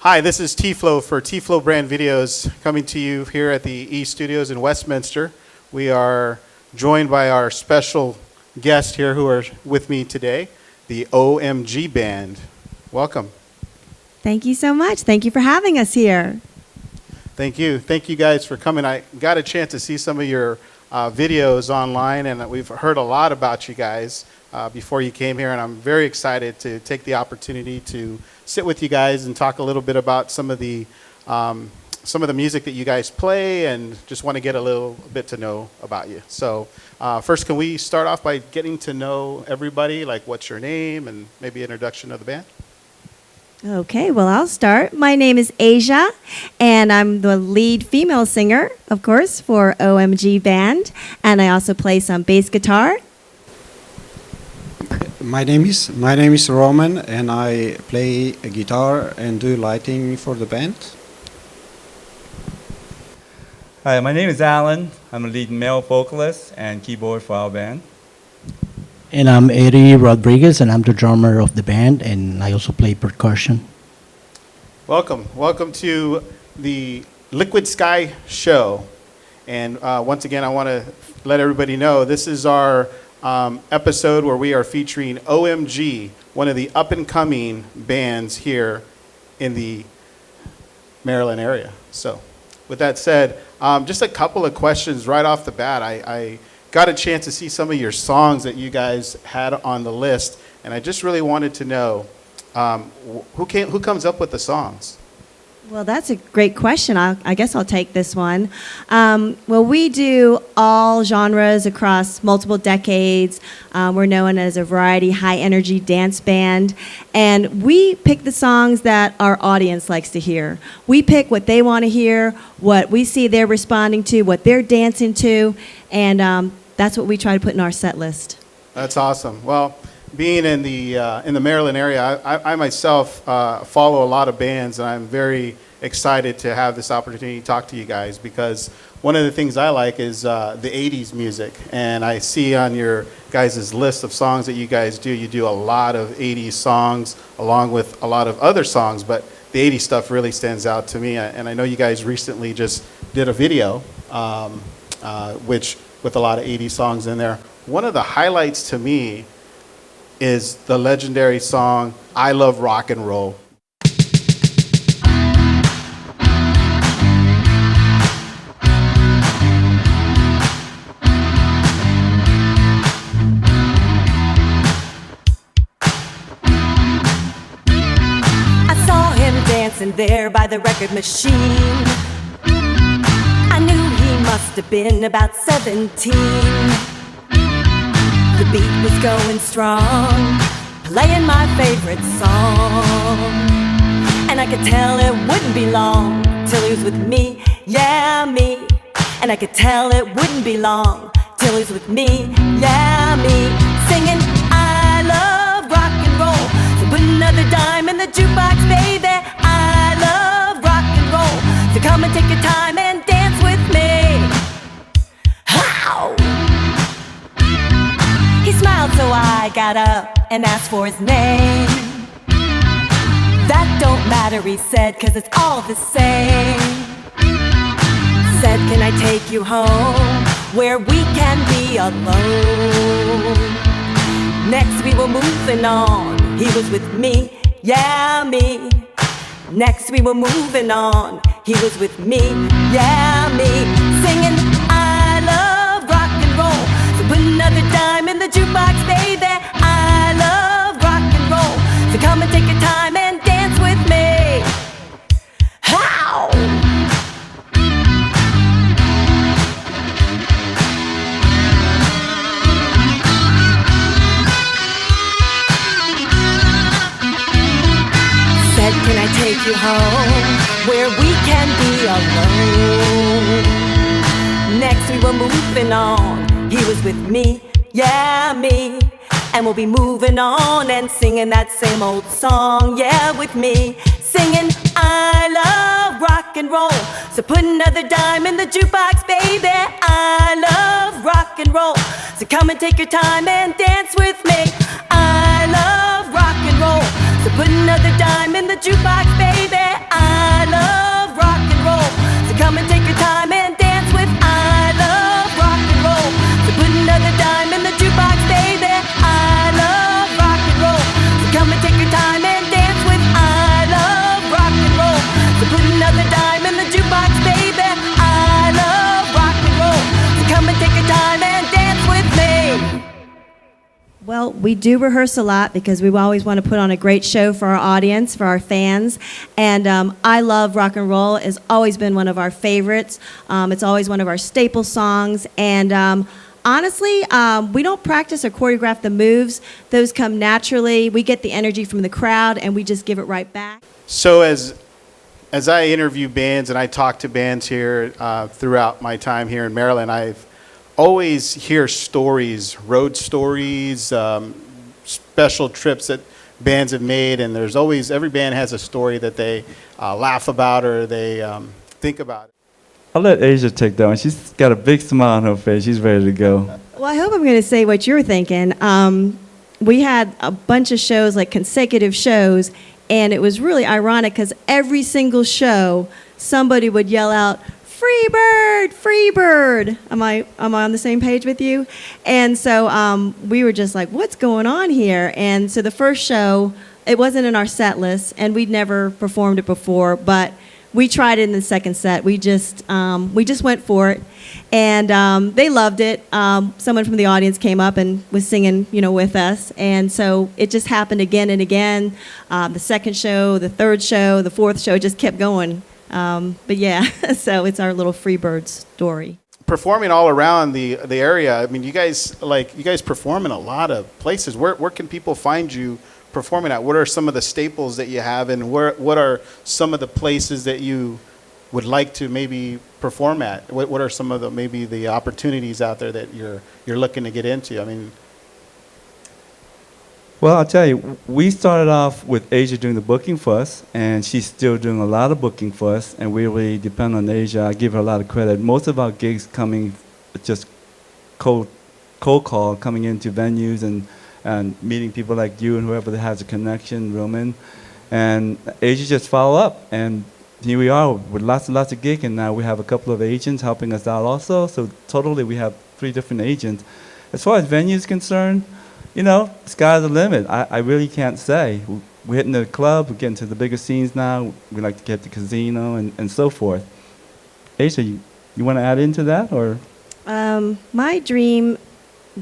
Hi, this is T-Flow for T-Flow Brand Videos coming to you here at the E Studios in Westminster. We are joined by our special guests here who are with me today, the OMG Band. Welcome. Thank you so much. Thank you for having us here. Thank you. Thank you guys for coming. I got a chance to see some of your videos online, and we've heard a lot about you guys before you came here, and I'm very excited to take the opportunity to sit with you guys and talk a little bit about some of the music that you guys play, and just want to get a little bit to know about you. So first, can we start off by getting to know everybody, like what's your name and maybe introduction of the band? Okay, well, I'll start. My name is Asia, and I'm the lead female singer, of course, for OMG Band, and I also play some bass guitar. My name is Roman, and I play a guitar and do lighting for the band. Hi, my name is Alan. I'm a lead male vocalist and keyboard for our band. And I'm Eddie Rodriguez, and I'm the drummer of the band, and I also play percussion. Welcome. Welcome to the Liquid Sky Show. And once again, I want to let everybody know this is our episode where we are featuring OMG, one of the up-and-coming bands here in the Maryland area. So with that said, just a couple of questions right off the bat. I got a chance to see some of your songs that you guys had on the list, and I just really wanted to know who comes up with the songs? Well, that's a great question. I guess I'll take this one. Well, we do all genres across multiple decades. We're known as a variety, high-energy dance band, and we pick the songs that our audience likes to hear. We pick what they want to hear, what we see they're responding to, what they're dancing to, and that's what we try to put in our set list. That's awesome. Well, being in the Maryland area, I myself follow a lot of bands, and I'm very excited to have this opportunity to talk to you guys, because one of the things I like is the 80s music, and I see on your guys' list of songs that you guys do, you do a lot of 80s songs along with a lot of other songs, but the 80s stuff really stands out to me, and I know you guys recently just did a video which with a lot of 80s songs in there. One of the highlights to me is the legendary song, I Love Rock and Roll. I saw him dancing there by the record machine. I knew he must have been about 17. The beat was going strong, playing my favorite song, and I could tell it wouldn't be long till he was with me, yeah, me. And I could tell it wouldn't be long till he was with me, yeah, me. Singing, I love rock and roll, so put another dime in the jukebox, baby. I love rock and roll, so come and take your time and dance with me. How? He smiled, so I got up and asked for his name. That don't matter, he said, 'cause it's all the same. Said, can I take you home where we can be alone? Next we were moving on, he was with me, yeah, me. Next we were moving on, he was with me, yeah, me. Singing, I love rock and roll, so put another dime in the jukebox, baby. I love rock and roll, so come and take your time and dance with me. How? Said, can I take you home where we can be alone? Next we were moving on, he was with me, yeah, me. And we'll be moving on and singing that same old song, yeah, with me. Singing, I love rock and roll, so put another dime in the jukebox, baby. I love rock and roll, so come and take your time and dance with me. I love rock and roll, so put another dime in the jukebox, baby. we do rehearse a lot because we always want to put on a great show for our audience, for our fans. And I Love Rock and Roll has always been one of our favorites. It's always one of our staple songs. And honestly, we don't practice or choreograph the moves. Those come naturally. We get the energy from the crowd, and we just give it right back. So as I interview bands and I talk to bands here throughout my time here in Maryland, I've always hear stories, road stories, special trips that bands have made, and there's always, every band has a story that they laugh about or they think about. I'll let Asia take that one. She's got a big smile on her face. She's ready to go. Well, I hope I'm going to say what you're thinking. We had a bunch of shows, like consecutive shows, and it was really ironic because every single show, somebody would yell out, "Free bird, free bird." Am I on the same page with you? And so we were just like, what's going on here? And so the first show, it wasn't in our set list, and we'd never performed it before, but we tried it in the second set. We just went for it, and they loved it. Someone from the audience came up and was singing, with us, and so it just happened again and again. The second show, the third show, the fourth show, just kept going. But yeah, so it's our little Freebird story. Performing all around the area. I mean, you guys perform in a lot of places. Where can people find you performing at? What are some of the staples that you have, and what are some of the places that you would like to maybe perform at? What are some of the opportunities out there that you're looking to get into? I mean, Well, I'll tell you, we started off with Asia doing the booking for us, and she's still doing a lot of booking for us, and we really depend on Asia. I give her a lot of credit. Most of our gigs coming just cold call, coming into venues and meeting people like you and whoever that has a connection, Roman. And Asia just follow up, and here we are with lots and lots of gigs, and now we have a couple of agents helping us out also, so totally we have 3 different agents. As far as venues concerned, sky's the limit. I really can't say. We're hitting the club, we're getting to the bigger scenes now. We like to get to casino and so forth. Aisha, you want to add into that, or? My dream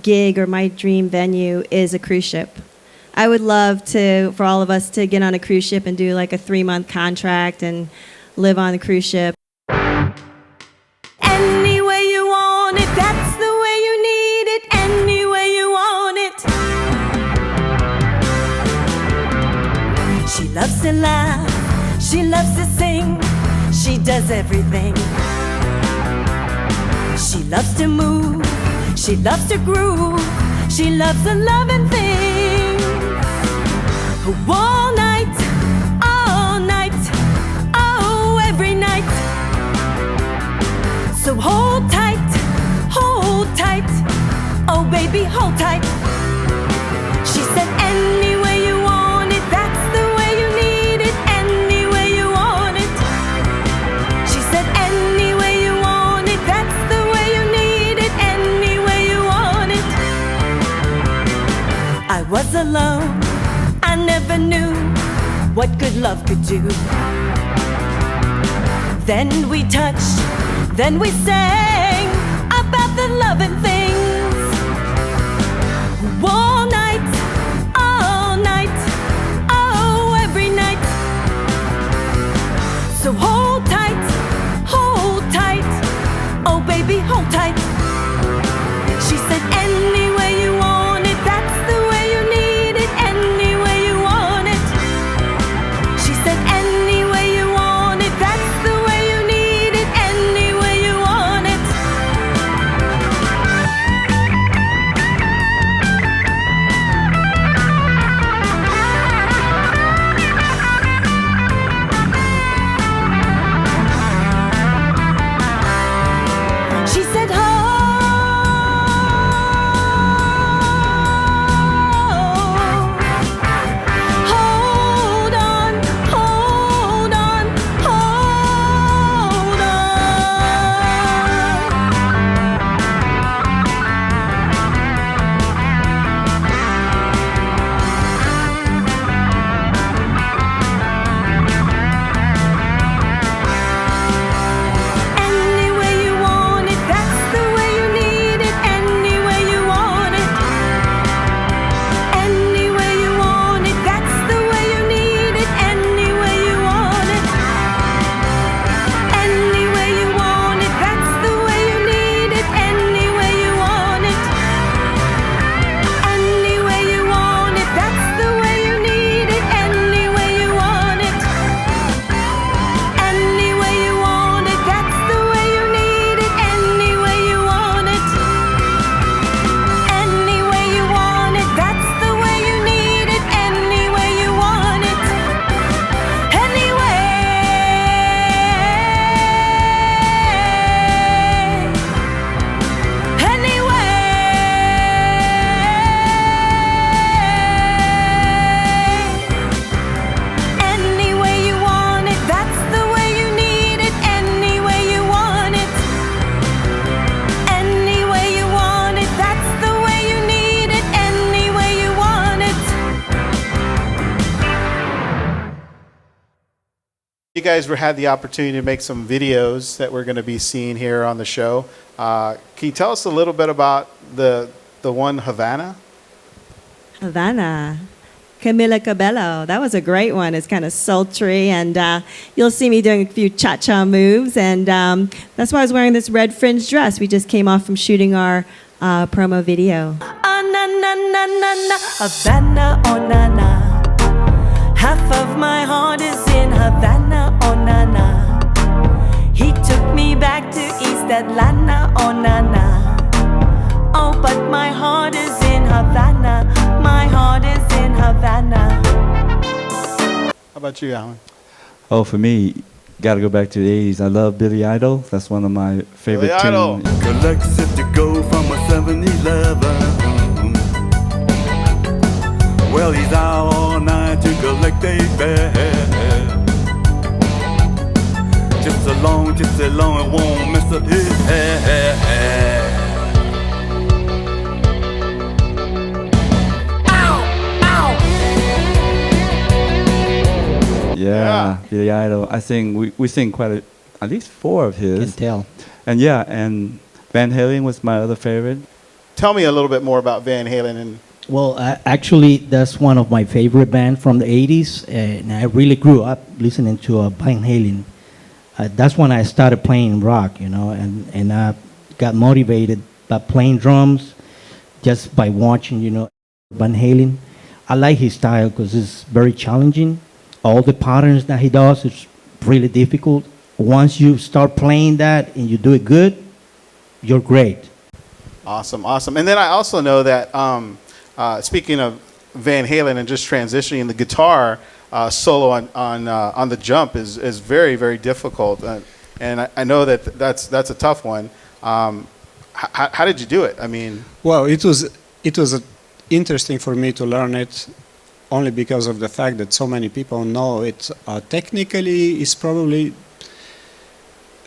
gig or my dream venue is a cruise ship. I would love for all of us to get on a cruise ship and do like a 3-month contract and live on the cruise ship. Any way you want it, that's the way you need it. Any way you want it. She loves to laugh, she loves to sing, she does everything. She loves to move, she loves to groove, she loves a loving thing. All night, oh, every night. So hold tight, oh baby, hold tight. She said any way you want it, that's the way you need it. Any way you want it. She said any way you want it, that's the way you need it. Any way you want it. I was alone, I never knew what good love could do. Then we touched, then we sang about the loving things. All night, oh, every night. So hold tight, oh baby, hold tight. She said any way you want it, that's the way you need it. Any way you want it. She said any way you want it, that's the way you need it. Any way you want it. You guys had the opportunity to make some videos that we're going to be seeing here on the show. Can you tell us a little bit about the one Havana? Havana. Camila Cabello. That was a great one. It's kind of sultry, and you'll see me doing a few cha-cha moves, and that's why I was wearing this red fringe dress. We just came off from shooting our promo video. Oh na na na na na, Havana, oh na na. Half of my heart is in Havana, oh na na. He took me back to East Atlanta, oh na na. Oh, but my heart is in Havana. My heart is in Havana. How about you, Alan? Oh, for me, gotta go back to the 80s. I love Billy Idol. That's one of my favorite Billy Idol. tunes. Collects it to go from a 7-Eleven. Well, he's out all night to collect a bag. Just so long, it won't mess up his head. Yeah, Billy Idol. I sing. We sing at least 4 of Can his. tell. And yeah, and Van Halen was my other favorite. Tell me a little bit more about Van Halen. And Well, actually, that's one of my favorite bands from the 80s, and I really grew up listening to Van Halen. That's when I started playing rock, and I got motivated by playing drums just by watching, Van Halen. I like his style because it's very challenging. All the patterns that he does is really difficult. Once you start playing that and you do it good, you're great. awesome. And then I also know that speaking of Van Halen and just transitioning, the guitar solo on the jump is very, very difficult, and I know that's a tough one. How did you do it? I mean, Well, it was interesting for me to learn it only because of the fact that so many people know it. Technically, it's probably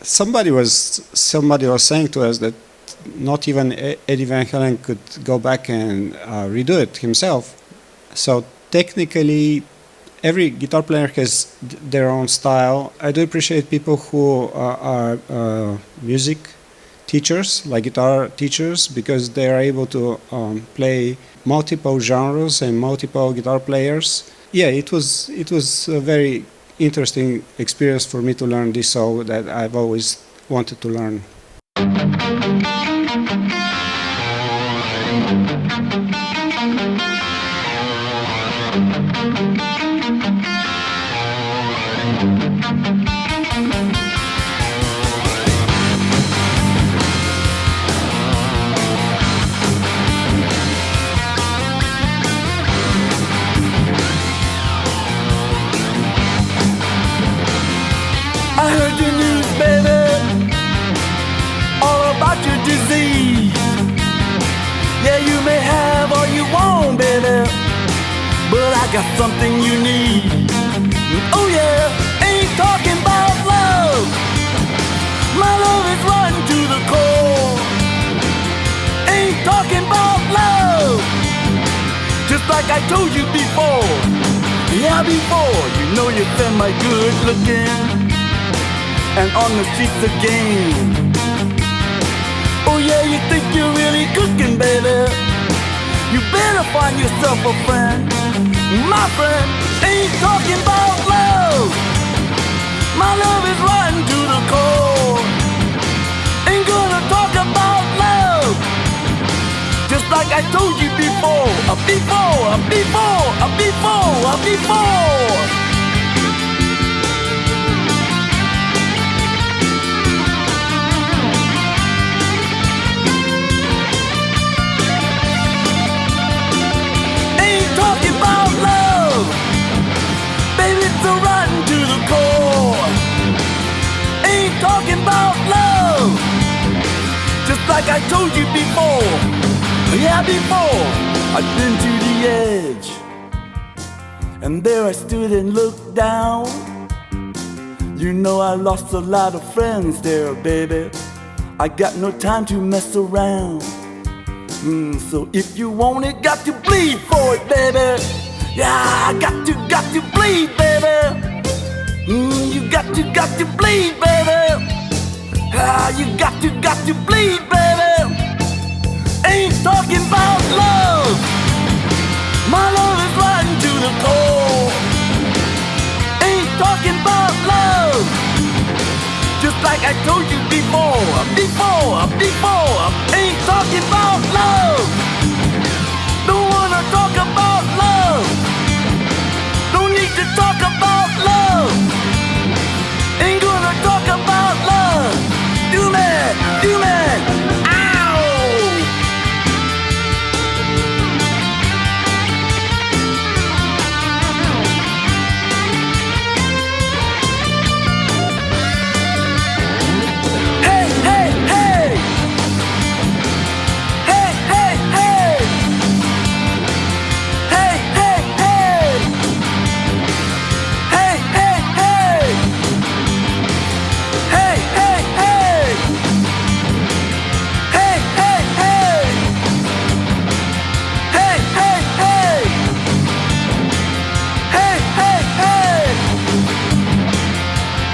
somebody was saying to us that not even Eddie Van Halen could go back and redo it himself. So technically, every guitar player has their own style. I do appreciate people who are music teachers, like guitar teachers, because they are able to play multiple genres and multiple guitar players. Yeah, it was a very interesting experience for me to learn this song that I've always wanted to learn. I heard the news, baby, all about your disease. Yeah, you may have all you want, baby, but I got something you need. Oh yeah, ain't talking about love. My love is rotten to the core. Ain't talking about love. Just like I told you before. Yeah, before, you know you're semi-good looking and on the streets again. Oh yeah, you think you're really cooking, baby. You better find yourself a friend. My friend ain't talking about love. My love is rotten to the core. Ain't gonna talk about love. Just like I told you before. Before. Talking about love, baby, it's a rotten to the core. Ain't talking about love, just like I told you before. Yeah, before I've been to the edge, and there I stood and looked down. You know I lost a lot of friends there, baby. I got no time to mess around. So if you want it, got to bleed for it, baby. Yeah, I got to bleed, baby. You got bleed, baby. Ah, you got to bleed, baby. Ain't talking about love. My love is rotten to the core. Ain't talking about love. Just like I told you before. Ain't talking about love. Don't wanna talk about love. Don't need to talk about love. Ain't gonna talk about love. Do me, ow! Hey, hey, hey! Hey, hey, hey! Hey, hey, hey! Hey, hey, hey! Hey, hey, hey! Hey, hey, hey! Hey, hey, hey! Hey, hey, hey!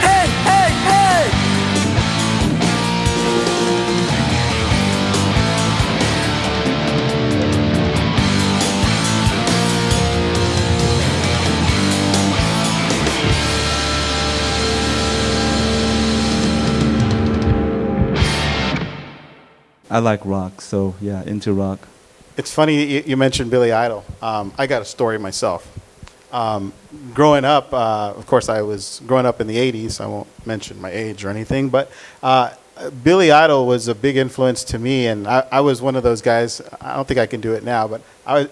Hey, hey, hey! I like rock, so yeah, into rock. It's funny you mentioned Billy Idol. I got a story myself. Growing up, of course, I was growing up in the 80s. I won't mention my age or anything, but Billy Idol was a big influence to me, and I was one of those guys. I don't think I can do it now, but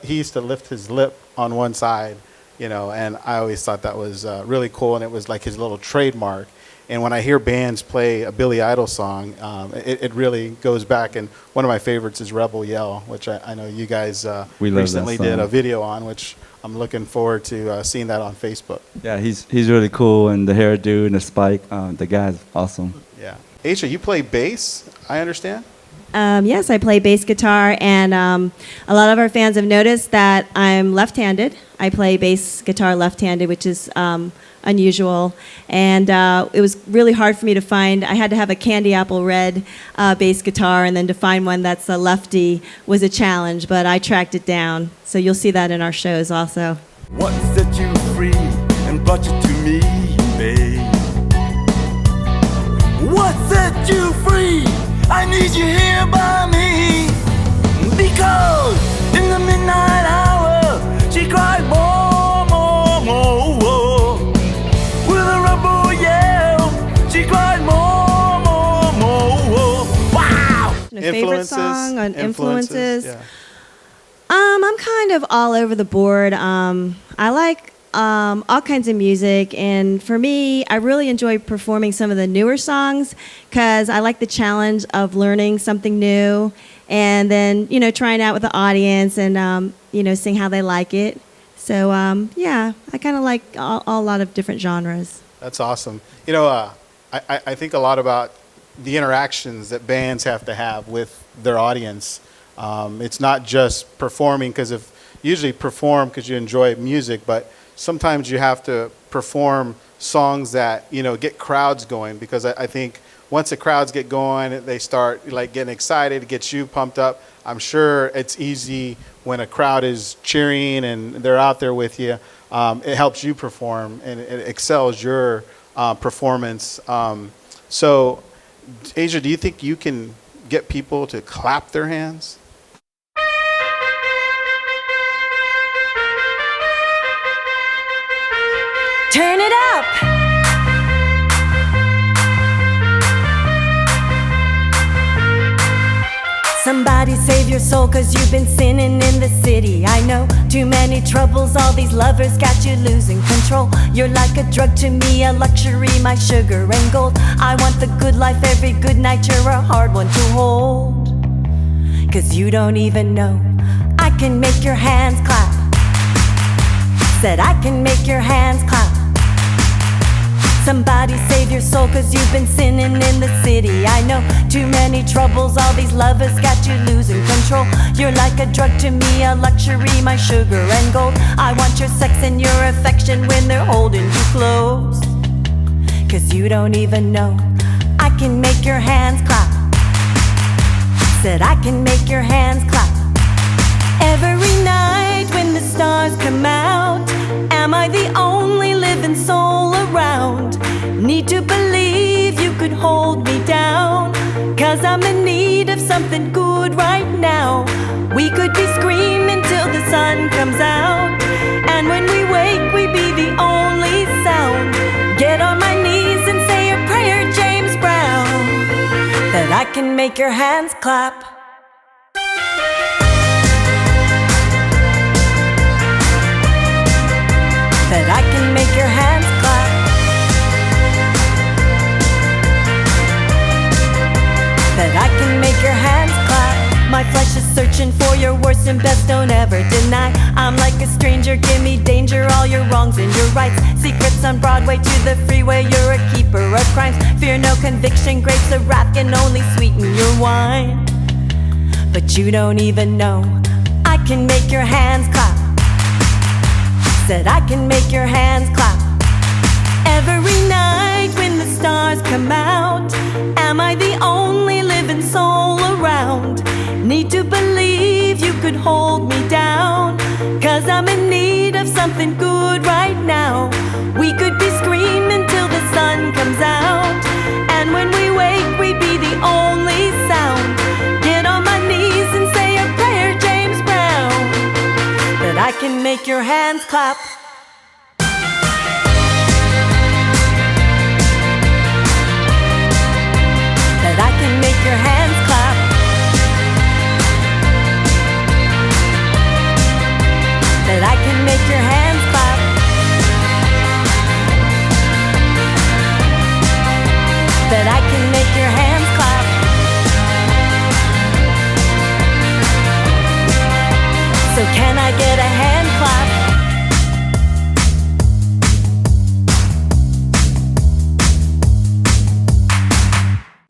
he used to lift his lip on one side, you know, and I always thought that was really cool, and it was like his little trademark. And when I hear bands play a Billy Idol song, it really goes back. And one of my favorites is Rebel Yell, which I know you guys We love recently that did a song. video on, which I'm looking forward to seeing that on Facebook. Yeah, he's really cool, and the hairdo and the spike, the guy's awesome. Yeah. Aisha, you play bass, I understand? Yes, I play bass guitar, and a lot of our fans have noticed that I'm left-handed. I play bass guitar left-handed, which is unusual, and it was really hard for me to find. I had to have a candy apple red bass guitar, and then to find one that's a lefty was a challenge, but I tracked it down. So you'll see that in our shows also. What set you free and brought you to me, babe? What set you free? I need you here by me. Because in the midnight hour, she cried more, more, more. With a rebel yell, she cried more, more, more. Wow! A favorite song on influences. Yeah. I'm kind of all over the board. I like all kinds of music, and for me, I really enjoy performing some of the newer songs because I like the challenge of learning something new, and then trying out with the audience and seeing how they like it. So yeah, I kind of like a lot of different genres. That's awesome. I think a lot about the interactions that bands have to have with their audience. It's not just performing, because usually perform because you enjoy music, but sometimes you have to perform songs that get crowds going, because I think once the crowds get going, they start like getting excited. It gets you pumped up. I'm sure it's easy when a crowd is cheering and they're out there with you. It helps you perform, and it excels your performance. So, Asia, do you think you can get people to clap their hands? Turn it up. Somebody save your soul, 'cause you've been sinning in the city. I know too many troubles, all these lovers got you losing control. You're like a drug to me, a luxury, my sugar and gold. I want the good life every good night, you're a hard one to hold. 'Cause you don't even know I can make your hands clap. Said I can make your hands clap. Somebody save your soul, 'cause you've been sinning in the city. I know too many troubles, all these lovers got you losing control. You're like a drug to me, a luxury, my sugar and gold. I want your sex and your affection when they're holding you close. 'cause you don't even know. I can make your hands clap. Said I can make your hands clap. Every night when the stars come out, am I the only living soul around? Need to believe you could hold me down, 'cause I'm in need of something good right now. We could be screaming till the sun comes out, and when we wake we be the only sound. Get on my knees and say a prayer, James Brown, that I can make your hands clap. That I can make your hands clap. That I can make your hands clap. My flesh is searching for your worst and best, don't ever deny. I'm like a stranger, give me danger, all your wrongs and your rights. Secrets on Broadway to the freeway, you're a keeper of crimes. Fear no conviction, grapes of wrath can only sweeten your wine. But you don't even know, I can make your hands clap. Said I can make your hands clap. Every night when the stars come out, am I the only living soul around? Need to believe you could hold me down, 'cause I'm in need of something good right now. We could be screaming till the sun comes out, and when we wake we be the only sound. Get on my knees and say a prayer, James Brown, that I can make your hands clap. That I can make your hands clap. That I can make your hands clap. That I can make your hands clap. So can I get a hand clap?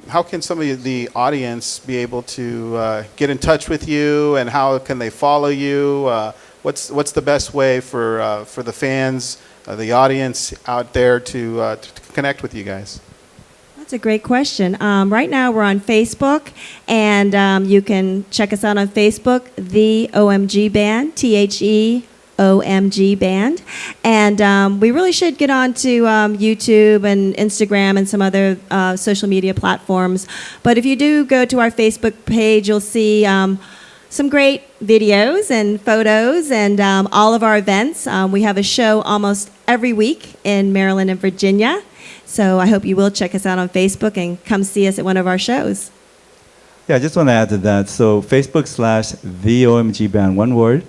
How can some of the audience be able to get in touch with you, and how can they follow you? What's the best way for the fans, the audience out there to connect with you guys? That's a great question. Right now we're on Facebook, and you can check us out on Facebook, the OMG Band, THEOMG Band. And we really should get on to YouTube and Instagram and some other social media platforms. But if you do go to our Facebook page, you'll see some great videos and photos and all of our events. We have a show almost every week in Maryland and Virginia. So I hope you will check us out on Facebook and come see us at one of our shows. Yeah, I just want to add to that. So Facebook/the OMG Band, one word.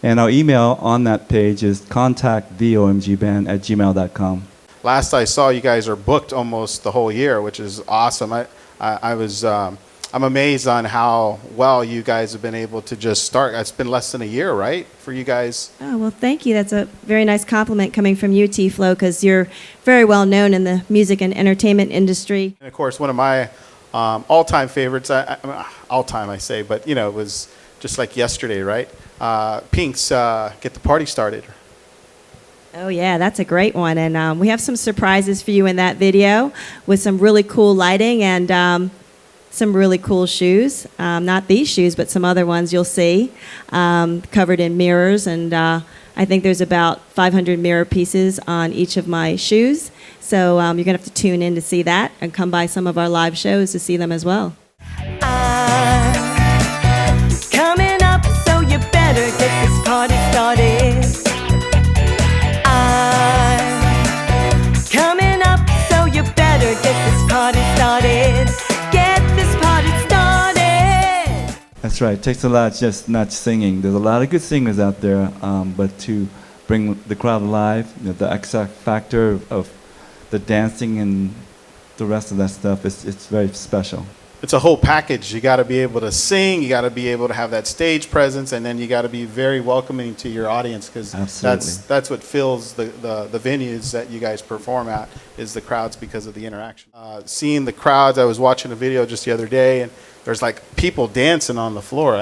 And our email on that page is contacttheomgband@gmail.com. Last I saw, you guys are booked almost the whole year, which is awesome. I'm amazed on how well you guys have been able to just start. It's been less than a year, right, for you guys? Oh, well, thank you. That's a very nice compliment coming from you, T-Flo, because you're very well known in the music and entertainment industry. And of course, one of my all-time favorites, all-time I say, but it was just like yesterday, right? Pink's Get the Party Started. Oh, yeah, that's a great one. And we have some surprises for you in that video with some really cool lighting and some really cool shoes. Not these shoes, but some other ones you'll see covered in mirrors. And I think there's about 500 mirror pieces on each of my shoes. So you're going to have to tune in to see that and come by some of our live shows to see them as well. Coming up, so you better get this party started. Coming up, so you better get this party started. Get this party started. That's right. It takes a lot just not singing. There's a lot of good singers out there, but to bring the crowd alive, the X factor of the dancing and the rest of that stuff, it's very special. It's a whole package. You got to be able to sing, you got to be able to have that stage presence, and then you got to be very welcoming to your audience, because that's what fills the venues that you guys perform at, is the crowds, because of the interaction. Seeing the crowds, I was watching a video just the other day, and there's like people dancing on the floor.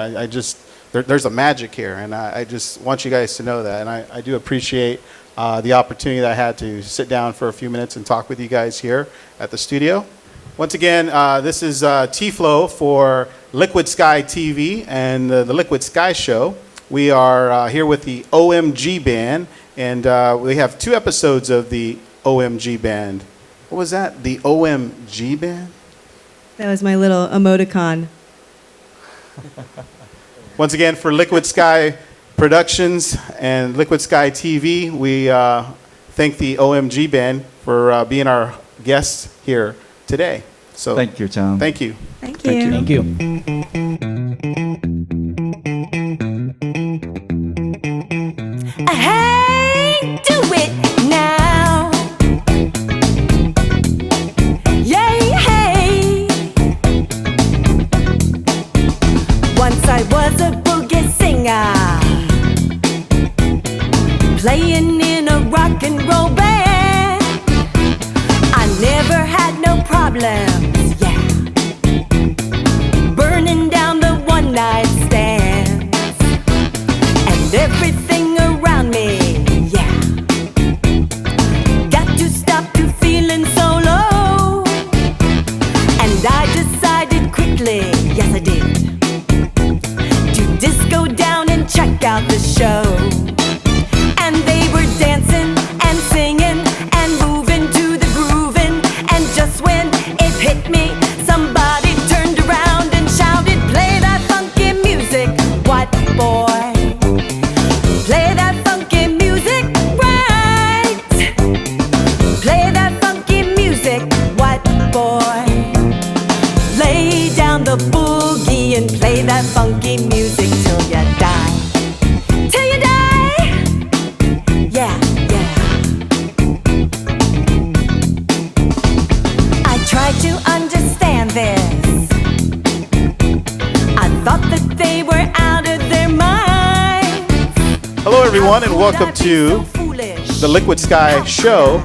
There's a magic here, and I just want you guys to know that, and I do appreciate the opportunity that I had to sit down for a few minutes and talk with you guys here at the studio. Once again, this is T-Flow for Liquid Sky TV and the Liquid Sky Show. We are here with the OMG Band, and we have 2 episodes of the OMG Band. What was that? The OMG Band? That was my little emoticon. Once again, for Liquid Sky Productions and Liquid Sky TV, we thank the OMG Band for being our guests here today. So Thank you, Tom. thank you. Thank you. Thank you. Hey, do it now. Yay, hey. Once I was a boogie singer, playing in a rock and roll band. I never had no problems, yeah. Burning down the one-night stands and everything around me, yeah. Got to stop to feeling so low, and I decided quickly, yes I did, to just go down and check out the show. And they were dancing and singing and moving to the grooving, and just when it hit me, somebody turned around and shouted, "Play that funky music, what boy? Play that funky music right. Play that funky music, what boy? Lay down the boogie and play that funky music till you die. Till you die. Yeah, yeah." I tried to understand this. I thought that they were out of their minds. Hello, everyone, and welcome to the Liquid Sky Show.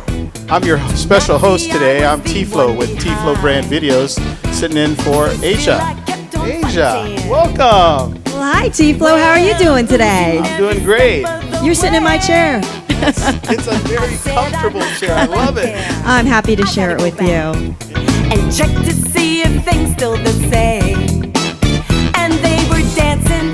I'm your special host today. I'm T-Flow with T-Flow Brand Videos, sitting in for Asia. Asia, welcome. Well, hi, T-Flow. How are you doing today? I'm doing great. You're sitting in my chair. It's a very comfortable chair. I love it. I'm happy to share it with you. And check to see if things still the same. And they were dancing